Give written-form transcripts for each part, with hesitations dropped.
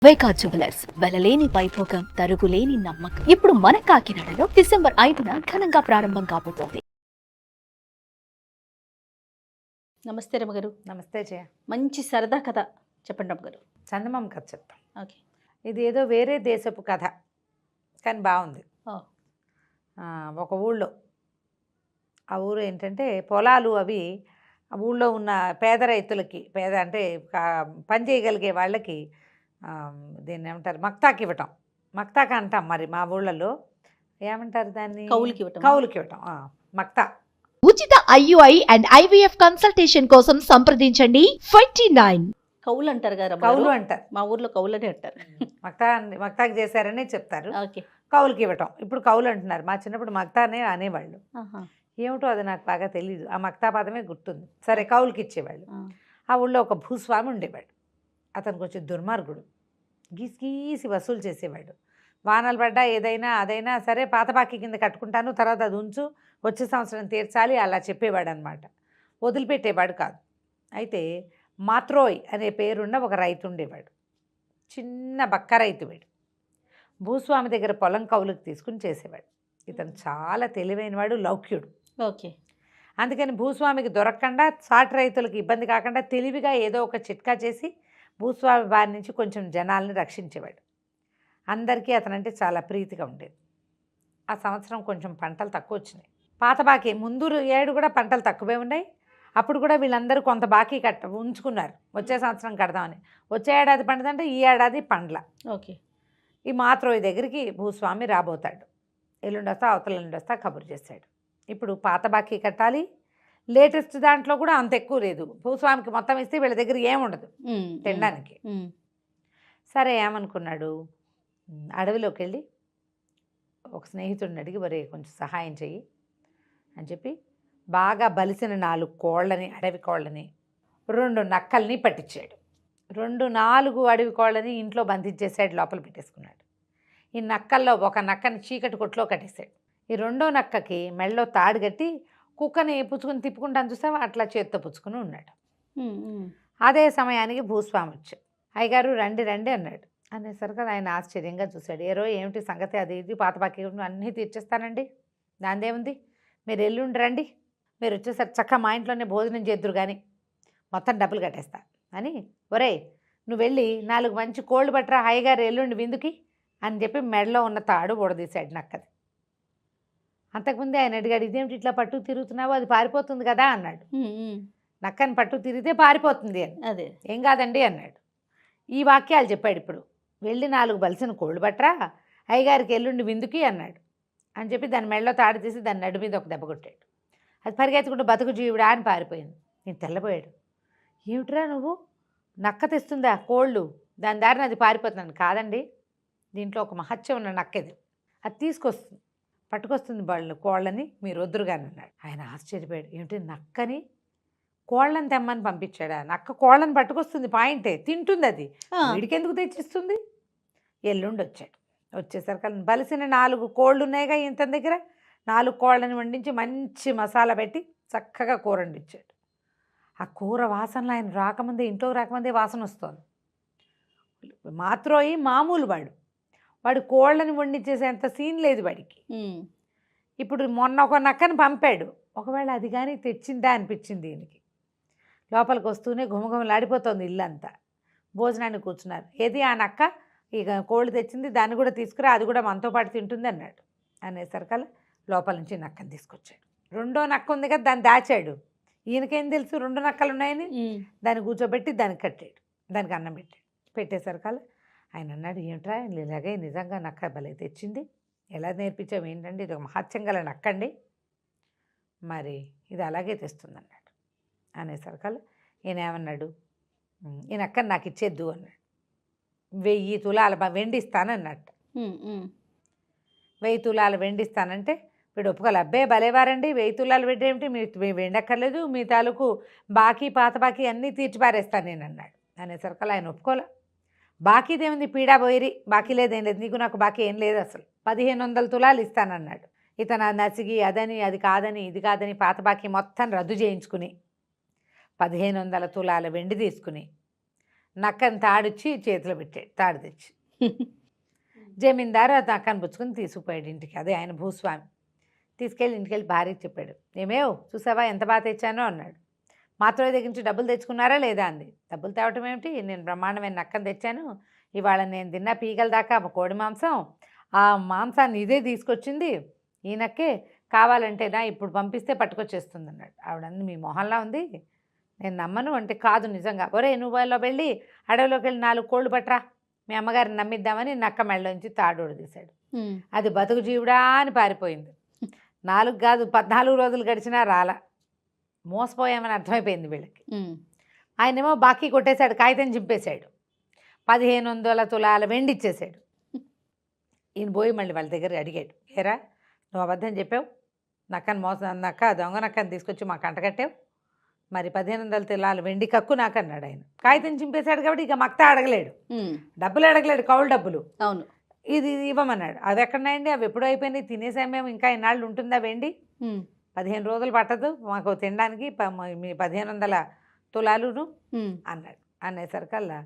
వైకా jewellers వెలలేని Vaibhogam తరుగులేని నమ్మకం. ఇప్పుడు మన కాకినాడలో డిసెంబర్ 5న ఘనంగా ప్రారంభం కాబోతోంది. నమస్తే రమగారు. నమస్తే జయ. మంచి సరదా కథ చెప్పండి రమగారు. చందమామ కథ చెప్తాం. ఓకే. ఇది ఏదో వేరే దేశపు కథ కానీ బాగుంది. ఒక ఊళ్ళో, ఆ ఊరు ఏంటంటే పొలాలు అవి ఆ ఊళ్ళో ఉన్న పేద రైతులకి, పేద అంటే పని చేయగలిగే వాళ్ళకి దీన్ని ఏమంటారు, మక్తాకి ఇవ్వటం. మక్తాక అంటాం మరి మా ఊళ్ళలో ఏమంటారు దాన్ని, కౌలుకి ఇవ్వటం మక్తా. ఉచిత IUI అండ్ IVF కన్సల్టేషన్ కోసం సంప్రదించండి 29. కౌలు అంటారు కదా, కౌలు అంటారు, మా ఊర్లో కౌలని అంటారు. మక్తాకి చేశారని చెప్తారు. ఓకే. కౌలుకి ఇవ్వటం ఇప్పుడు కౌలు అంటున్నారు. మా చిన్నప్పుడు మక్తానే అనేవాళ్ళు. ఏమిటో అది నాకు బాగా తెలీదు, ఆ మక్తా పదమే గుర్తుంది. సరే, కౌలుకి ఇచ్చేవాళ్ళు. ఆ ఊళ్ళో ఒక భూస్వామి ఉండేవాడు. అతను కొంచెం దుర్మార్గుడు, గీసి వసూలు చేసేవాడు. వానలు పడ్డా ఏదైనా అదైనా సరే పాత బాకీ కింద కట్టుకుంటాను, తర్వాత అది ఉంచు, వచ్చే సంవత్సరం తీర్చాలి, అలా చెప్పేవాడు అనమాట. వదిలిపెట్టేవాడు కాదు. అయితే మాత్రోయ్ అనే పేరున్న ఒక రైతు ఉండేవాడు. చిన్న బక్క రైతు వీడు. భూస్వామి దగ్గర పొలం కౌలుకి తీసుకుని చేసేవాడు. ఇతను చాలా తెలివైనవాడు, లౌక్యుడు. ఓకే. అందుకని భూస్వామికి దొరకకుండా, సాటి రైతులకు ఇబ్బంది కాకుండా తెలివిగా ఏదో ఒక చిట్కా చేసి భూస్వామి బారి నుంచి కొంచెం జనాల్ని రక్షించేవాడు. అందరికీ అతనంటే చాలా ప్రీతిగా ఉండేది. ఆ సంవత్సరం కొంచెం పంటలు తక్కువ వచ్చినాయి. పాత బాకీ ముందు ఏడు కూడా పంటలు తక్కువే ఉన్నాయి. అప్పుడు కూడా వీళ్ళందరూ కొంత బాకీ ఉంచుకున్నారు, వచ్చే సంవత్సరం కడదామని. వచ్చే ఏడాది పండుదంటే ఈ ఏడాది పండ్ల. ఓకే. ఈ మాత్రోయి దగ్గరికి భూస్వామి రాబోతాడు. ఎల్లుండి వస్తా, అవతల ఎల్లుండి వస్తా కబురు చేశాడు. ఇప్పుడు పాత బాకీ కట్టాలి. లేటెస్ట్ దాంట్లో కూడా అంత ఎక్కువ లేదు. భూస్వామికి మొత్తం ఇస్తే వీళ్ళ దగ్గర ఏముండదు తినడానికి. సరే, ఏమనుకున్నాడు, అడవిలోకి వెళ్ళి ఒక స్నేహితుడిని అడిగి, వరే కొంచెం సహాయం చెయ్యి అని చెప్పి బాగా బలిసిన 4 కోళ్ళని, అడవి కోళ్ళని, 2 నక్కల్ని పట్టించాడు. 4 అడవి కోళ్ళని ఇంట్లో బంధించేసాడు, లోపల పెట్టేసుకున్నాడు. ఈ నక్కల్లో ఒక నక్కని చీకటి కొట్లో కట్టేశాడు. ఈ 2వ నక్కకి మెళ్ళలో తాడు కట్టి కుక్కని పుచ్చుకుని తిప్పుకుంటాను చూసావా, అట్లా చేత్తో పుచ్చుకుని ఉన్నాడు. అదే సమయానికి భూస్వామి వచ్చాడు. అయ్యగారు రండి రండి అన్నాడు. అనేసరికి ఆయన ఆశ్చర్యంగా చూశాడు. ఏమిటి సంగతి, అది ఇది పాత బాకీ అన్నీ తీర్చేస్తానండి, దాందేముంది, మీరు ఎల్లుండి రండి, మీరు వచ్చేసరికి చక్కగా మా ఇంట్లోనే భోజనం చేద్దురు కానీ మొత్తం డబ్బులు కట్టేస్తా అని. ఒరే, నువ్వు వెళ్ళి 4 మంచి కోళ్ళు పట్టరా, అయ్యగారు ఎల్లుండి విందుకి అని చెప్పి మెడలో ఉన్న తాడు ఊడదీశాడు నక్కది. అంతకుముందే ఆయన అడిగాడు, ఇదేమిటి ఇట్లా పట్టు తిరుగుతున్నావు, అది పారిపోతుంది కదా అన్నాడు. నక్కని పట్టు తిరిగితే పారిపోతుంది అని. అదే, ఏం కాదండి అన్నాడు. ఈ వాక్యాలు చెప్పాడు. ఇప్పుడు వెళ్ళి 4 బలిసిన కోళ్ళు పట్టరా, అయ్యగారికి ఎల్లుండి విందుకి అన్నాడు అని చెప్పి దాని మెడలో తాడు తీసి దాని నడు మీద ఒక దెబ్బ కొట్టాడు. అది పరిగెత్తుకుంటూ బతుకు జీవుడా అని పారిపోయింది. నేను తెల్లబోయాడు. ఏమిట్రా నువ్వు, నక్క తెస్తుందా కోళ్ళు, దాని దారిని అది పారిపోతున్నాను. కాదండి, దీంట్లో ఒక మహత్యం ఉన్న నక్కది, అది తీసుకొస్తుంది, పట్టుకొస్తుంది కోళ్ళని, మీరు వద్దురుగాని అన్నాడు. ఆయన ఆశ్చర్యపోయాడు. ఏమిటి, నక్కని కోళ్ళని తెమ్మని పంపించాడా? నక్క కోళ్ళని పట్టుకొస్తుంది, పాయింటే, తింటుంది, అది వీడికెందుకు తెచ్చిస్తుంది? ఎల్లుండి వచ్చాడు. వచ్చేసరికి బలిసిన 4 కోళ్ళు ఉన్నాయిగా ఇంత దగ్గర, 4 కోళ్ళని వండించి మంచి మసాలా పెట్టి చక్కగా కూర వండించాడు. ఆ కూర వాసనలో ఆయన రాకముందే, ఇంట్లోకి రాకముందే వాసన వస్తుంది. మాత్రోయి మామూలు వాడు కోళ్ళని వండించేసేంత సీన్ లేదు వాడికి. ఇప్పుడు మొన్న ఒక నక్కని పంపాడు, ఒకవేళ అది కానీ తెచ్చిందా అనిపించింది దీనికి. లోపలికి వస్తూనే ఘుమఘుమలాడిపోతుంది ఇల్లంతా. భోజనానికి కూర్చున్నారు. ఏది ఆ నక్క, ఇక కోళ్ళు తెచ్చింది, దాన్ని కూడా తీసుకురా, అది కూడా మనతో పాటు తింటుంది అన్నాడు. అనేసరికల్లా లోపల నుంచి నక్కని తీసుకొచ్చాడు. 2వ నక్క ఉంది కదా, దాన్ని దాచాడు. ఈయనకేం తెలుసు 2 నక్కలు ఉన్నాయని. దాన్ని కూర్చోబెట్టి దానికి కట్టాడు, దానికి అన్నం పెట్టాడు. పెట్టేసరికల్లా ఆయన అన్నాడు, ఏమిట్రా ఇలాగే నిజంగా నక్క భలే తెచ్చింది, ఎలా నేర్పించావు ఏంటండి, ఇది ఒక మహత్యం గల నక్కండి, మరి ఇది అలాగే తెస్తుంది అన్నాడు. అనేసరికల్లా ఈయన ఏమన్నాడు, ఈ నక్కని నాకు ఇచ్చేద్దు అన్నాడు. 1000 తులాల వెండిస్తానన్నట్టు. 1000 తులాలు వెండిస్తానంటే వీడు ఒప్పుకోలే. అబ్బే భలేవారండి, 1000 తులాలు వెండి ఏమిటి, మీ వెండక్కర్లేదు, మీ తాలూకు బాకీ పాత బాకీ అన్నీ తీర్చిపారేస్తాను నేను అన్నాడు. అనేసరికల్లా ఆయన ఒప్పుకోలే. బాకీదేముంది, పీడా పోయిరి, బాకీ లేదేం లేదు, నీకు నాకు బాకీ ఏం లేదు, అసలు 1500 తులాలు ఇస్తానన్నాడు. ఇతను నసిగి అదని అది కాదని ఇది కాదని పాత బాకీ మొత్తం రద్దు చేయించుకుని 1500 తులాల వెండి తీసుకుని నక్కని తాడిచ్చి చేతిలో పెట్టాడు, తాడు తెచ్చి. జమీందారు ఆ నక్కని పుచ్చుకొని తీసుకుపోయాడు ఇంటికి. అదే ఆయన భూస్వామి. తీసుకెళ్ళి ఇంటికెళ్ళి భార్యకి చెప్పాడు. ఏమేవ్ చూసావా ఎంత బాగా తెచ్చానో అన్నాడు. మాత్రమే దగ్గర నుంచి డబ్బులు తెచ్చుకున్నారా లేదా అంది. డబ్బులు తేవటం ఏమిటి, నేను బ్రహ్మాండమైన నక్కని తెచ్చాను. ఇవాళ నేను తిన్న పీగల దాకా కోడి మాంసం, ఆ మాంసాన్ని ఇదే తీసుకొచ్చింది ఈ నక్కే. కావాలంటేనా ఇప్పుడు పంపిస్తే పట్టుకొచ్చేస్తుంది అన్నాడు. ఆవిడంది మీ మొహంలా ఉంది, నేను నమ్మను అంటే. కాదు నిజంగా. ఒరే నువ్వు వాళ్ళ వెళ్ళి అడవిలోకి వెళ్ళి 4 కోళ్ళు పట్టరా, మీ అమ్మగారిని నమ్మిద్దామని నక్క మెళ్ళలోంచి తాడోడు తీశాడు. అది బతుకు జీవుడా అని పారిపోయింది. 4 కాదు 14 రోజులు గడిచినా రాలా. మోసపోయామని అర్థమైపోయింది వీళ్ళకి. ఆయనేమో బాకీ కొట్టేశాడు, కాగితం చింపేశాడు. 1500 తులాల వెండి ఇచ్చేశాడు. ఈయన పోయి మళ్ళీ వాళ్ళ దగ్గర అడిగాడు. ఏరా నువ్వు అబద్ధం చెప్పావు, నక్కని నక్క దొంగ నక్కని తీసుకొచ్చి మాకు అంటగట్టావు, మరి 1500 తులాల వెండి కక్కు నాకన్నాడు ఆయన. కాగితం చింపేశాడు కాబట్టి ఇక మక్తా అడగలేడు, డబ్బులు అడగలేడు, కౌలు డబ్బులు. అవును. ఇది ఇవ్వమన్నాడు. అవి ఎక్కడున్నాయండి, అవి ఎప్పుడో అయిపోయినాయి, తినేసాం మేము, ఇంకా ఇన్నాళ్ళు ఉంటుందా వెండి, 15 రోజులు పట్టదు మాకు తినడానికి, మీ 1500 తులాలును అన్నాడు. అనేసరికల్లా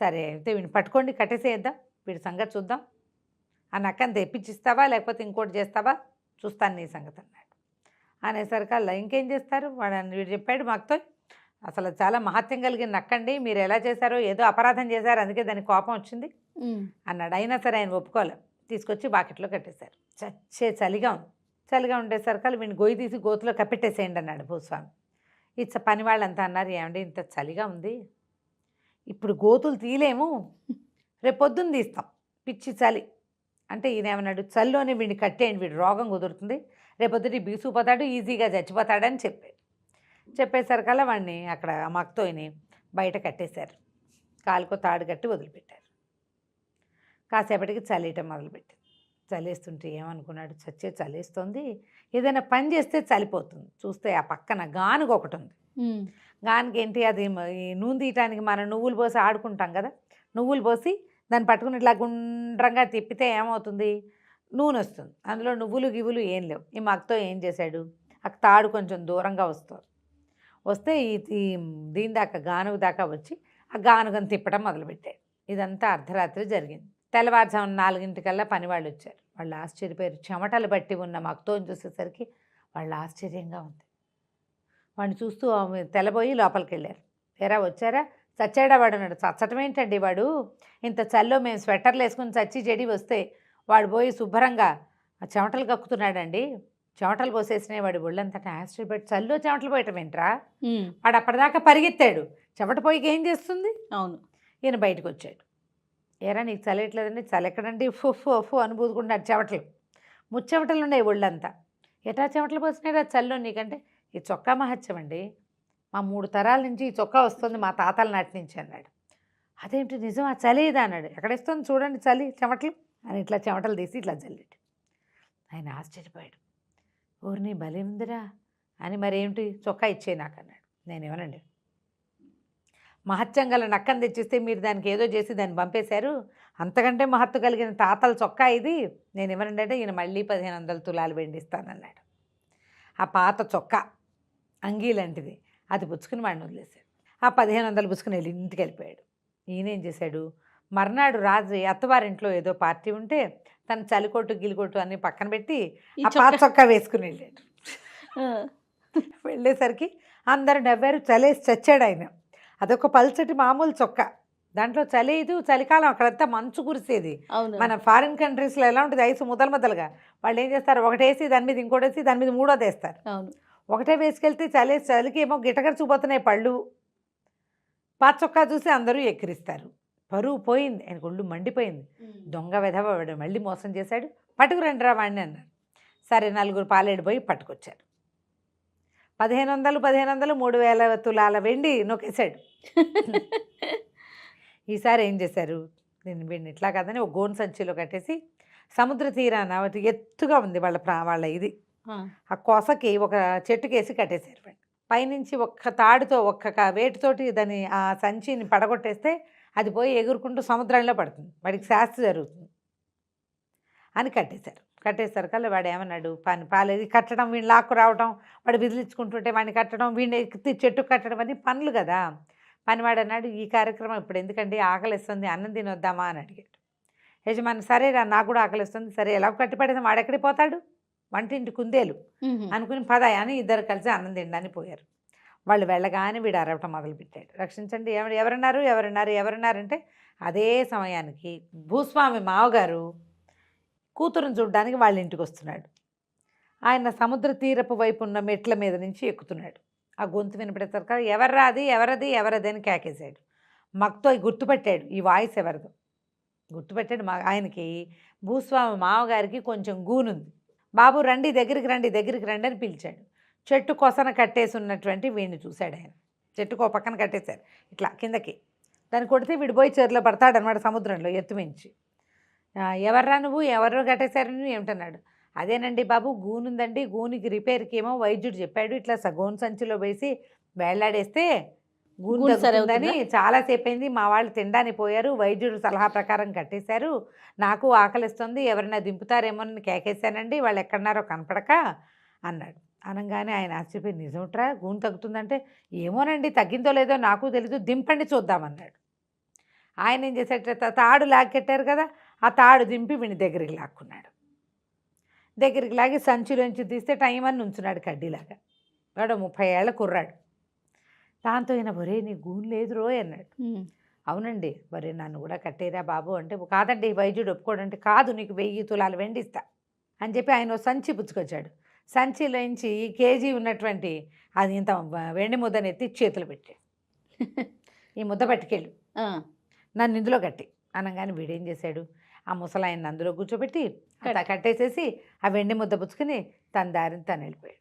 సరే అయితే వీడిని పట్టుకోండి, కట్టేసేద్దాం, వీడి సంగతి చూద్దాం, ఆ నక్కని తెప్పించిస్తావా లేకపోతే ఇంకోటి చేస్తావా చూస్తాను నీ సంగతి అన్నాడు. అనేసరికల్లా ఇంకేం చేస్తారు వీడు చెప్పాడు మాకుతో, అసలు చాలా మహత్యం కలిగిన నక్కండి, మీరు ఎలా చేశారో ఏదో అపరాధం చేశారు అందుకే దానికి కోపం వచ్చింది అన్నాడు. అయినా సరే ఆయన ఒప్పుకోలే. తీసుకొచ్చి బాకెట్లో కట్టేశారు. చలిగా ఉంది. చలిగా ఉండేసరికి వీడిని గొయ్యి తీసి గోతులో కప్పెట్టేసేయండి అన్నాడు భూస్వామి. పని వాళ్ళంతా అన్నారు, ఏమండి ఇంత చలిగా ఉంది, ఇప్పుడు గోతులు తీయలేము, రేపు పొద్దున్న తీస్తాం, పిచ్చి చలి అంటే. ఈయన ఏమన్నాడు, చలిలోనే వీడిని కట్టేయండి, వీడు రోగం కుదురుతుంది, రేపొద్దుటి బీసుకుపోతాడు, ఈజీగా చచ్చిపోతాడని చెప్పాడు. చెప్పేసరికల్లా వాడిని అక్కడ మక్తోని బయట కట్టేశారు. కాలుకో తాడు కట్టి వదిలిపెట్టారు. కాసేపటికి చలియటం మొదలుపెట్టింది. చలేస్తుంటే ఏమనుకున్నాడు, చచ్చే చలేస్తుంది, ఏదైనా పని చేస్తే చలిపోతుంది. చూస్తే ఆ పక్కన గానుగ ఒకటి ఉంది. గానుగ ఏంటి, అది ఈ నూనె తీయటానికి మనం నువ్వులు పోసి ఆడుకుంటాం కదా, నువ్వులు పోసి దాన్ని పట్టుకుని ఇట్లా గుండ్రంగా తిప్పితే ఏమవుతుంది, నూనె వస్తుంది. అందులో నువ్వులు గివ్వులు ఏం లేవు. ఈ మగ్తో ఏం చేశాడు, ఆ తాడు కొంచెం దూరంగా వస్తే ఈ దీని దాకా గానుగ దాకా వచ్చి ఆ గానుగను తిప్పడం మొదలుపెట్టాడు. ఇదంతా అర్ధరాత్రి జరిగింది. తెల్లవారుజామున 4 పనివాళ్ళు వచ్చారు. వాళ్ళు ఆశ్చర్యపోయారు. చెమటలు బట్టి ఉన్న మగ్తోని చూసేసరికి వాళ్ళు ఆశ్చర్యంగా ఉంది. వాడిని చూస్తూ తెల్లబోయి లోపలికి వెళ్ళారు. ఎరా వచ్చారా, చచ్చాడా వాడు అన్నాడు. చచ్చటం ఏంటండి, వాడు ఇంత చల్లో మేము స్వెటర్లు వేసుకుని చచ్చి చెడి వస్తే వాడు పోయి శుభ్రంగా చెమటలు కక్కుతున్నాడండి, చెమటలు పోసేసినాయి వాడి ఒళ్ళంతటా. ఆశ్చర్యపడి చల్లో చెమటలు పోయటం ఏంట్రా, వాడు అప్పటిదాకా పరిగెత్తాడు, చెమట పోయికి ఏం చేస్తుంది. అవును. ఈయన బయటకు వచ్చాడు. ఏరా నీకు చల్లట్లేదండి, చల్లెక్కడండి, ఫు అనుభూతుకుంటున్నాడు. చెమటలు ముచ్చెమటలు ఉన్నాయి ఒళ్ళంతా. ఎటా చెమటలు పోసినాడు చల్లో నీకంటే, ఈ చొక్కా మహత్యం అండి, మా 3 తరాల నుంచి ఈ చొక్కా వస్తుంది మా తాతల నాటి నుంచి అన్నాడు. అదేంటి నిజం, ఆ చలి ఇదా అన్నాడు. ఎక్కడేస్తుంది చూడండి చలి చెమటలు అని ఇట్లా చెమటలు తీసి ఇట్లా చల్లాడు. ఆయన ఆశ్చర్యపోయాడు. ఊరిని భలే ఉందిరా అని, మరేమిటి చొక్కా ఇచ్చే నాకు అన్నాడు. నేనేమనండి, మహత్యం గల నక్కని తెచ్చిస్తే మీరు దానికి ఏదో చేసి దాన్ని పంపేశారు, అంతకంటే మహత్తు కలిగిన తాతల చొక్కా ఇది, నేనేమనండి అంటే ఈయన మళ్ళీ 1500 తులాలు వెండిస్తానన్నాడు. ఆ పాత చొక్కా అంగీ లాంటిది అది పుచ్చుకుని వాడిని వదిలేశాడు. ఆ 1500 పుచ్చుకుని వెళ్ళి ఇంటికి వెళ్ళిపోయాడు. ఈయనేం చేశాడు, మర్నాడు రాత్రి అత్తవారింట్లో ఏదో పార్టీ ఉంటే తన చలికోటు గిలికోటు అన్నీ పక్కన పెట్టి ఆ పాత చొక్కా వేసుకుని వెళ్ళాడు. వెళ్ళేసరికి అందరూ నవ్వారు. చలేసి చచ్చాడు ఆయన. అదొక పల్చటి మామూలు చొక్కా, దాంట్లో చలేదు, చలికాలం అక్కడంతా మంచు కురిసేది. మన ఫారిన్ కంట్రీస్లో ఎలా ఉంటుంది, ఐసు ముద్దలుగా. వాళ్ళు ఏం చేస్తారు, ఒకటేసి దాని మీద ఇంకోటేసి దాని మీద మూడోది వేస్తారు. ఒకటే వేసుకెళ్తే చలికి ఏమో గిటగర చూపోతున్నాయి పళ్ళు. పాత చొక్కా చూసి అందరూ ఎక్కిరిస్తారు. పరువు పోయింది, ఆయనకు ఒళ్ళు మండిపోయింది. దొంగ వెధవ వాడు మళ్ళీ మోసం చేశాడు, పట్టుకురండి రా వాడిని అన్నారు. సరే 4 పాలేడు పోయి పట్టుకొచ్చారు. 1500 3000 తులాల వెండి నొక్కేశాడు. ఈసారి ఏం చేశారు, నేను వీడిని ఇట్లా కాదని ఒక గోను సంచిలో కట్టేసి సముద్ర తీరాన ఎత్తుగా ఉంది వాళ్ళ ఇది, ఆ కొసకి ఒక చెట్టుకేసి కట్టేశారు. వాడిని పైనుంచి ఒక్క తాడుతో ఒక్క వేటితోటి దాన్ని ఆ సంచిని పడగొట్టేస్తే అది పోయి ఎగురుకుంటూ సముద్రంలో పడుతుంది, వాడికి శాస్త్రి జరుగుతుంది అని కట్టేశారు. కట్టేసరికల్లా వాడు ఏమన్నాడు, పాలేది కట్టడం, వీడిని లాక్కు రావడం, వాడు బిదిలించుకుంటుంటే వాడిని కట్టడం, వీడిని ఎత్తి చెట్టు కట్టడం అన్నీ పనులు కదా. పనివాడు అన్నాడు, ఈ కార్యక్రమం ఇప్పుడు ఎందుకండి, ఆకలిస్తుంది, అన్నం తినొద్దామా అని అడిగాడు. యజమాని సరేరా నాకు కూడా ఆకలిస్తుంది, సరే ఎలా కట్టిపడేది, వాడెక్కడికి పోతాడు, వంటింటి కుందేలు అనుకుని పద అని ఇద్దరు కలిసి అన్నం తినడానికి పోయారు. వాళ్ళు వెళ్ళగానే వీడు అరవటం మొదలుపెట్టాడు, రక్షించండి, ఎవరన్నారు ఎవరన్నారు ఎవరన్నారంటే అదే సమయానికి భూస్వామి మావగారు కూతురుని చూడడానికి వాళ్ళ ఇంటికి వస్తున్నాడు. ఆయన సముద్ర తీరపు వైపు ఉన్న మెట్ల మీద నుంచి ఎక్కుతున్నాడు. ఆ గొంతు వినపడేసరికి కదా, ఎవర్రా అది, ఎవరది ఎవరది అని కేకేశాడు. మక్తో గుర్తుపెట్టాడు ఈ వాయిస్ ఎవరిదో, గుర్తుపెట్టాడు. ఆయనకి భూస్వామి మావగారికి కొంచెం గూనుంది. బాబు రండి దగ్గరికి రండి దగ్గరికి రండి అని పిలిచాడు. చెట్టు కొసన కట్టేసి ఉన్నటువంటి వీడిని చూశాడు ఆయన. చెట్టుకు ఒక పక్కన కట్టేశారు ఇట్లా కిందకి, దాన్ని కొడితే వీడు పోయి చెరులో పడతాడనమాట సముద్రంలో ఎత్తుమించి. ఎవర్రా నువ్వు, ఎవరు కట్టేశారు నువ్వు ఏమిటన్నాడు. అదేనండి బాబు గూనుందండి, గూనికి రిపేర్కి ఏమో వైద్యుడు చెప్పాడు, ఇట్లా గోను సంచిలో వేసి వేళ్లాడేస్తే గూను తగ్గుతుందని చాలాసేపు అయింది, మా వాళ్ళు తినడానికి పోయారు, వైద్యుడు సలహా ప్రకారం కట్టేశారు, నాకు ఆకలిస్తుంది, ఎవరైనా దింపుతారేమో అని కేకేశానండి, వాళ్ళు ఎక్కడున్నారో కనపడక అన్నాడు. అనగానే ఆయన ఆశ్చర్యపోయి, నిజంట్రా గూను తగ్గుతుందంటే, ఏమోనండి తగ్గిందో లేదో నాకు తెలీదు, దింపండి చూద్దామన్నాడు. ఆయన ఏం చేసేట తాడు లాక్కెట్టారు కదా, ఆ తాడు దింపి వీని దగ్గరికి లాక్కున్నాడు. దగ్గరికి లాగి సంచిలోంచి తీస్తే టైం అని ఉంచున్నాడు కడ్డీలాగా. వాడు 30 ఏళ్ళ కుర్రాడు. దాంతో ఈయన ఒరే నీ గూను లేదు రోయ్ అన్నాడు. అవునండి, ఒరే నన్ను కూడా కట్టేరా బాబు అంటే, కాదండి వైద్యుడు ఒప్పుకోడంటే, కాదు నీకు 1000 తులాలు వెండిస్తా అని చెప్పి ఆయన సంచి పుచ్చుకొచ్చాడు. సంచిలోంచి కేజీ ఉన్నటువంటి అది ఇంత వెండి ముద్దని ఎత్తి చేతులు పెట్టాడు. ఈ ముద్ద పట్టుకెళ్ళు, నన్ను ఇందులో కట్టి అనగానే వీడేం చేశాడు, ఆ ముసలాయన్ని అందులో కూర్చోబెట్టి కట్టేసేసి ఆ వెండి ముద్ద పుచ్చుకుని తన దారిని తను వెళ్ళిపోయాడు.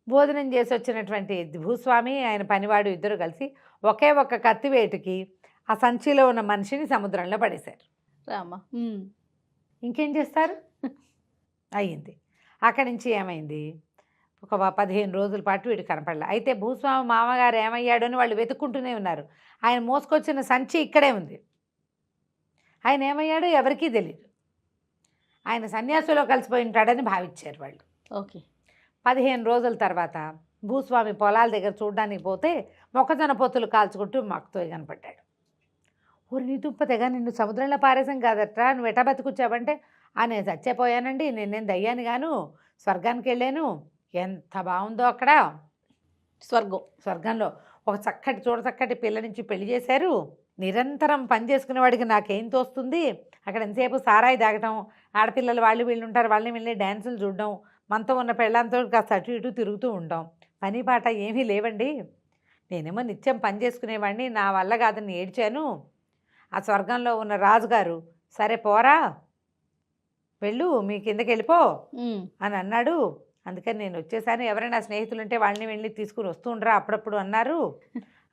భోజనం చేసి వచ్చినటువంటి భూస్వామి ఆయన పనివాడు ఇద్దరు కలిసి ఒకే ఒక్క కత్తి వేటుకి ఆ సంచిలో ఉన్న మనిషిని సముద్రంలో పడేశారు. రామా ఇంకేం చేస్తారు, అయ్యింది. అక్కడి నుంచి ఏమైంది, ఒక 15 రోజుల పాటు వీడు కనపడలే. అయితే భూస్వామి మామగారు ఏమయ్యాడు అని వాళ్ళు వెతుక్కుంటూనే ఉన్నారు. ఆయన మోసుకొచ్చిన సంచి ఇక్కడే ఉంది, ఆయన ఏమయ్యాడో ఎవరికీ తెలియదు. ఆయన సన్యాసులో కలిసిపోయి ఉంటాడని భావించారు వాళ్ళు. ఓకే. 15 రోజుల తర్వాత భూస్వామి పొలాల దగ్గర చూడడానికి పోతే మొక్కజొన్న పొత్తులు కాల్చుకుంటూ మక్కుతో కనపడ్డాడు. ఊరి నీ దుంపతేగా నిన్ను సముద్రంలో పారేసాం కాదట్రా, నువ్వు ఎటా బతుకొచ్చావంటే, నేను చచ్చిపోయానండి, నేనేం దయ్యాను గాను, స్వర్గానికి వెళ్ళాను, ఎంత బాగుందో అక్కడ స్వర్గంలో ఒక చక్కటి చక్కటి పిల్ల నుంచి పెళ్లి చేశారు, నిరంతరం పని చేసుకునేవాడికి నాకేం తోస్తుంది, అక్కడ ఎంతసేపు సారాయి తాగటం, ఆడపిల్లలు వాళ్ళు వీళ్ళు ఉంటారు, వాళ్ళని వెళ్ళి డ్యాన్సులు చూడడం, మనతో ఉన్న పెళ్ళంతో కాస్త అటు ఇటు తిరుగుతూ ఉంటాం, పని పాట ఏమీ లేవండి, నేనేమో నిత్యం పని చేసుకునేవాడిని, నా వల్ల కాదని ఏడ్చాను. ఆ స్వర్గంలో ఉన్న రాజుగారు సరే పోరా వెళ్ళు మీ కిందకి వెళ్ళిపో అని అన్నాడు, అందుకని నేను వచ్చేసాను, ఎవరైనా స్నేహితులు ఉంటే వాళ్ళని వెళ్ళి తీసుకుని వస్తూ ఉండరా అప్పుడప్పుడు అన్నారు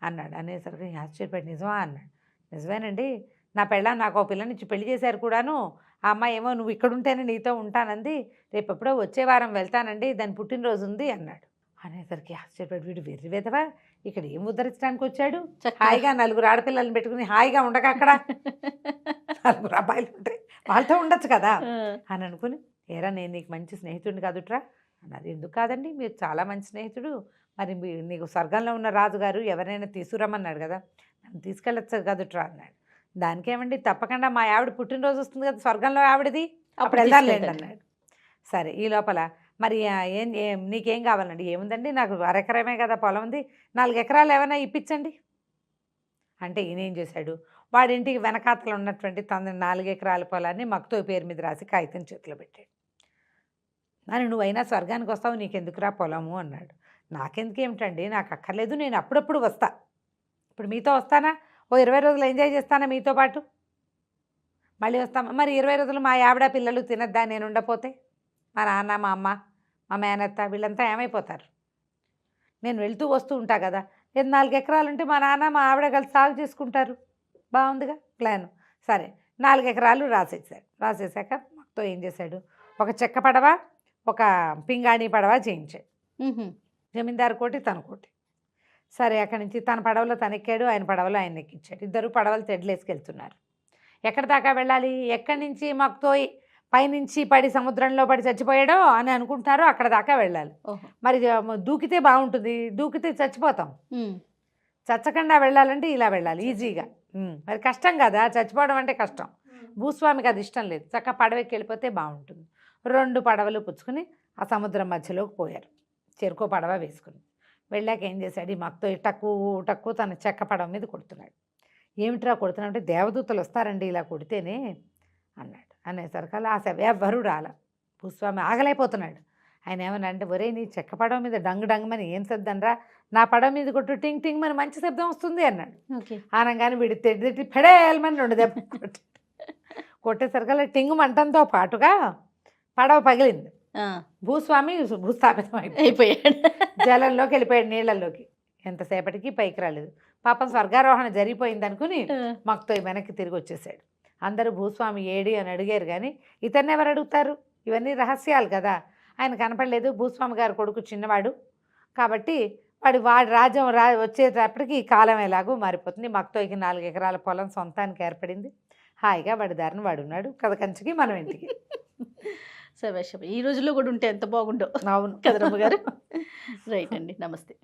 అన్నాడు. అనేసరికి ఆశ్చర్యపడి నిజమా అన్నాడు. నిజమేనండి, నా పెళ్ళాం నాకు ఒక పిల్లనిచ్చి పెళ్లి చేశారు కూడాను, ఆ అమ్మాయి ఏమో నువ్వు ఇక్కడ ఉంటేనే నీతో ఉంటానంది, రేపు ఎప్పుడో వచ్చే వారం వెళ్తానండి, దాని పుట్టినరోజు ఉంది అన్నాడు. అనేసరికి ఆశ్చర్యపడి వీడు వెర్రి వెదవా ఇక్కడ ఏం ఉద్ధరించడానికి వచ్చాడు, హాయిగా 4 ఆడపిల్లల్ని పెట్టుకుని హాయిగా ఉండక అక్కడ 4 అబ్బాయిలు ఉంటాయి వాళ్ళతో ఉండొచ్చు కదా అని అనుకుని, ఏరా నేను నీకు మంచి స్నేహితుడిని కాదుట్రా అన్నది. ఎందుకు కాదండి, మీరు చాలా మంచి స్నేహితుడు, మరి నీకు స్వర్గంలో ఉన్న రాజుగారు ఎవరైనా తీసుకురమ్మన్నాడు కదా, నన్ను తీసుకెళ్ళచ్చు కదుట్రా అన్నాడు. దానికేమండి తప్పకుండా మా ఆవిడ పుట్టినరోజు వస్తుంది కదా స్వర్గంలో ఆవిడది, అప్పుడు వెళ్దాంలేండి అన్నాడు. సరే ఈ లోపల మరి నీకేం కావాలండి, ఏముందండి నాకు 1 ఎకరమే కదా పొలం ఉంది, 4 ఎకరాలు ఏమైనా ఇప్పించండి అంటే ఈయన ఏం చేశాడు, వాడింటికి వెనకాతలు ఉన్నటువంటి తన 4 ఎకరాల పొలాన్ని మక్తో పేరు మీద రాసి కాగితం చేతిలో పెట్టాడు. అని నువ్వైనా స్వర్గానికి వస్తావు, నీకెందుకురా పొలము అన్నాడు. నాకెందుకు ఏమిటండి, నాకు అక్కర్లేదు, నేను అప్పుడప్పుడు వస్తా, ఇప్పుడు మీతో వస్తానా, ఓ 20 రోజులు ఎంజాయ్ చేస్తానా మీతో పాటు, మళ్ళీ వస్తాం. మరి 20 రోజులు మా ఆవిడ పిల్లలు తినద్దా నేను ఉండపోతే, మా నాన్న మా అమ్మ మా మేనత్త వీళ్ళంతా ఏమైపోతారు, నేను వెళ్తూ వస్తూ ఉంటా కదా, 4 ఎకరాలు ఉంటే మా నాన్న మా ఆవిడ కలిసి సాగు చేసుకుంటారు, బాగుందిగా ప్లాను. సరే 4 ఎకరాలు రాసేసాడు. రాసేసాక మాతో ఏం చేశాడు, ఒక చెక్క పడవ ఒక పింగాణి పడవ చేయించాడు. జమీందారు కోటి తన కోటి. సరే అక్కడి నుంచి తన పడవలో తను ఎక్కాడు, ఆయన పడవలో ఆయన ఎక్కించాడు. ఇద్దరు పడవలు తెడ్లేసుకెళ్తున్నారు. ఎక్కడి దాకా వెళ్ళాలి, ఎక్కడి నుంచి మాకుతో పైనుంచి పడి సముద్రంలో పడి చచ్చిపోయాడో అని అనుకుంటున్నారో అక్కడ దాకా వెళ్ళాలి. మరి దూకితే బాగుంటుంది, దూకితే చచ్చిపోతాం, చచ్చకుండా వెళ్ళాలంటే ఇలా వెళ్ళాలి ఈజీగా. మరి కష్టం కదా, చచ్చిపోవడం అంటే కష్టం. భూస్వామికి అది ఇష్టం లేదు, చక్కగా పడవకి వెళ్ళిపోతే బాగుంటుంది. 2 పడవలు పుచ్చుకుని ఆ సముద్రం మధ్యలోకి పోయారు, చెరుకో పడవ వేసుకుని. వెళ్ళాక ఏం చేశాడు, ఈ మత్తు టక్కు తన చెక్క పడవ మీద కొడుతున్నాడు. ఏమిట్రా కొడుతున్నాడు అంటే, దేవదూతలు వస్తారండి ఇలా కొడితేనే అన్నాడు. అనేసరికల్లా ఎవ్వరూ రాల. భూస్వామి ఆగలేకపోతున్నాడు. ఆయన ఏమన్నా అంటే, ఒరే నీ చెక్క పడవ మీద డంగ్ డంగమని ఏం శబ్దంరా, నా పడవ మీద కొట్టు టింగ్ టింగ్ మరి మంచి శబ్దం వస్తుంది అన్నాడు. ఓకే. అనగానే వీడి తెడ్డి ఫెడేల్మని 2 దెబ్బలు కొట్టేసరికల్లా టింగు మంటంతో పాటుగా పడవ పగిలింది. భూస్వామి భూస్థాపితం అయిపోయాడు. జలంలోకి వెళ్ళిపోయాడు, నీళ్ళల్లోకి. ఎంతసేపటికి పైకి రాలేదు. పాపం స్వర్గారోహణ జరిగిపోయింది అనుకుని మక్తో వెనక్కి తిరిగి వచ్చేసాడు. అందరూ భూస్వామి ఏడి అని అడిగారు, కానీ ఇతన్ని ఎవరు అడుగుతారు, ఇవన్నీ రహస్యాలు కదా. ఆయన కనపడలేదు. భూస్వామి గారు కొడుకు చిన్నవాడు కాబట్టి వాడి రాజ్యం వచ్చేటప్పటికి ఈ కాలం ఎలాగో మారిపోతుంది. మక్తోకి 4 ఎకరాల పొలం సొంతానికి ఏర్పడింది. హాయిగా వాడి దారిని వాడున్నాడు, కథ కంచికి మనం ఇంటికి. సభాష్. ఈ రోజుల్లో కూడా ఉంటే ఎంత బాగుండో. అవును కదరమ్మ గారు. రైట్ అండి, నమస్తే.